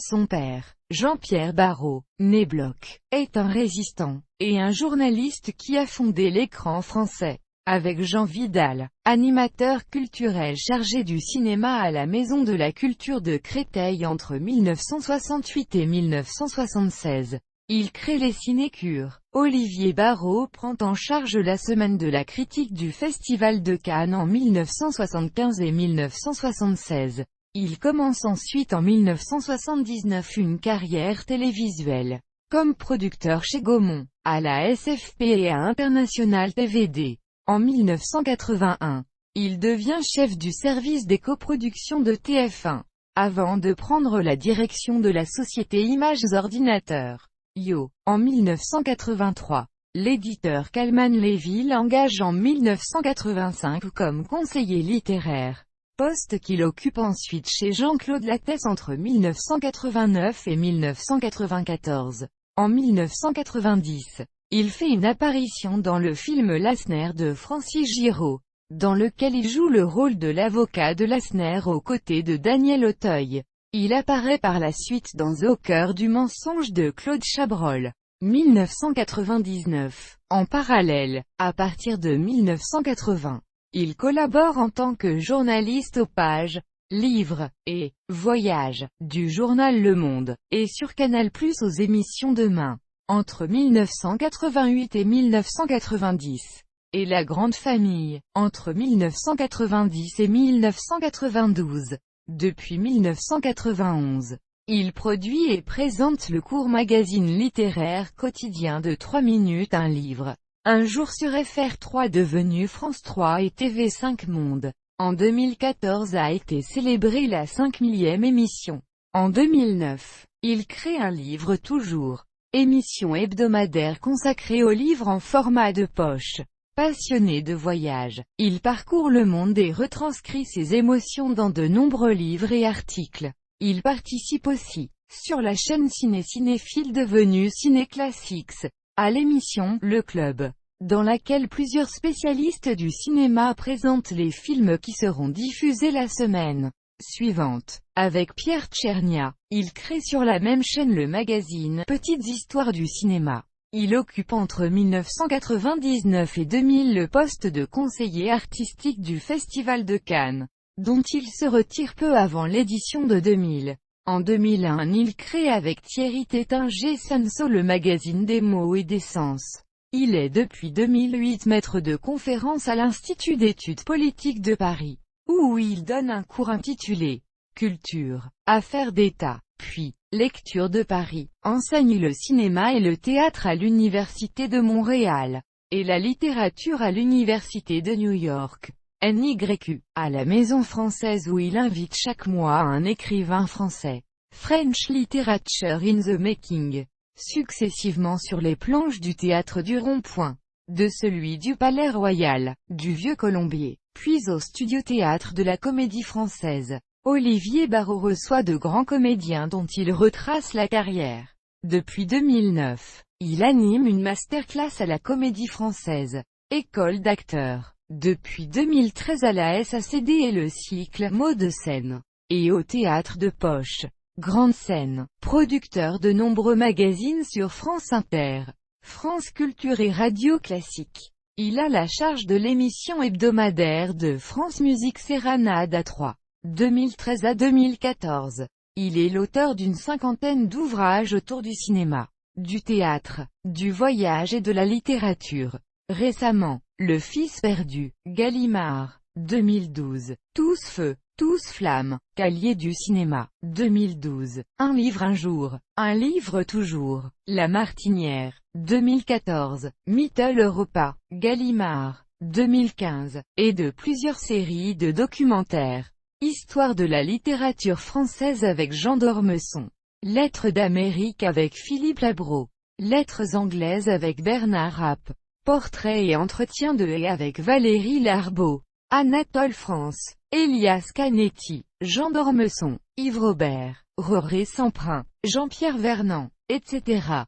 Son père, Jean-Pierre Barrot, né Bloch, est un résistant, et un journaliste qui a fondé l'Écran français, avec Jean Vidal, animateur culturel chargé du cinéma à la Maison de la Culture de Créteil entre 1968 et 1976. Il crée les Cinécures. Olivier Barrot prend en charge la semaine de la critique du Festival de Cannes en 1975 et 1976. Il commence ensuite en 1979 une carrière télévisuelle, comme producteur chez Gaumont, à la SFP et à International TVD. En 1981, il devient chef du service des coproductions de TF1, avant de prendre la direction de la société Images Ordinateurs. En 1983, l'éditeur Calman Levy l'engage en 1985 comme conseiller littéraire, poste qu'il occupe ensuite chez Jean-Claude Lattès entre 1989 et 1994. En 1990, il fait une apparition dans le film Lassner de Francis Giraud, dans lequel il joue le rôle de l'avocat de Lassner aux côtés de Daniel Auteuil. Il apparaît par la suite dans Au cœur du mensonge de Claude Chabrol. 1999. En parallèle, à partir de 1980, il collabore en tant que journaliste aux pages, livres, et voyages, du journal Le Monde, et sur Canal+ aux émissions Demain. Entre 1988 et 1990. Et La Grande Famille, entre 1990 et 1992. Depuis 1991, il produit et présente le court magazine littéraire quotidien de 3 minutes un livre. Un jour sur FR3 devenu France 3 et TV5 Monde. En 2014 a été célébrée la 5000e émission. En 2009, il crée un livre toujours. Émission hebdomadaire consacrée aux livres en format de poche. Passionné de voyage, il parcourt le monde et retranscrit ses émotions dans de nombreux livres et articles. Il participe aussi, sur la chaîne Cinéphile devenue Ciné Classics, à l'émission Le Club, dans laquelle plusieurs spécialistes du cinéma présentent les films qui seront diffusés la semaine suivante. Avec Pierre Tchernia, il crée sur la même chaîne le magazine Petites Histoires du cinéma. Il occupe entre 1999 et 2000 le poste de conseiller artistique du Festival de Cannes, dont il se retire peu avant l'édition de 2000. En 2001 il crée avec Thierry Tétinger Sanso le magazine des mots et des sens. Il est depuis 2008 maître de conférences à l'Institut d'études politiques de Paris, où il donne un cours intitulé « Culture, affaires d'État ». Puis, lecture de Paris, enseigne le cinéma et le théâtre à l'Université de Montréal, et la littérature à l'Université de New York, NYU, à la Maison française où il invite chaque mois un écrivain français, French Literature in the Making, successivement sur les planches du théâtre du Rond-Point, de celui du Palais Royal, du Vieux Colombier, puis au studio-théâtre de la Comédie Française. Olivier Barrot reçoit de grands comédiens dont il retrace la carrière. Depuis 2009, il anime une masterclass à la Comédie Française, école d'acteurs. Depuis 2013 à la SACD et le cycle Mots de scène, et au Théâtre de Poche, Grande Scène, producteur de nombreux magazines sur France Inter, France Culture et Radio Classique. Il a la charge de l'émission hebdomadaire de France Musique Séranade à 3. 2013 à 2014. Il est l'auteur d'une cinquantaine d'ouvrages autour du cinéma, du théâtre, du voyage et de la littérature. Récemment, Le Fils perdu, Gallimard, 2012. Tous feu, tous flamme, Cahiers du cinéma, 2012. Un livre un jour, un livre toujours, La Martinière, 2014. Mittel Europa, Gallimard, 2015, et de plusieurs séries de documentaires. Histoire de la littérature française avec Jean d'Ormesson. Lettres d'Amérique avec Philippe Labro. Lettres anglaises avec Bernard Rapp. Portraits et entretiens de et avec Valérie Larbaud. Anatole France. Elias Canetti. Jean d'Ormesson. Yves Robert. Roré Semprin. Jean-Pierre Vernant, etc.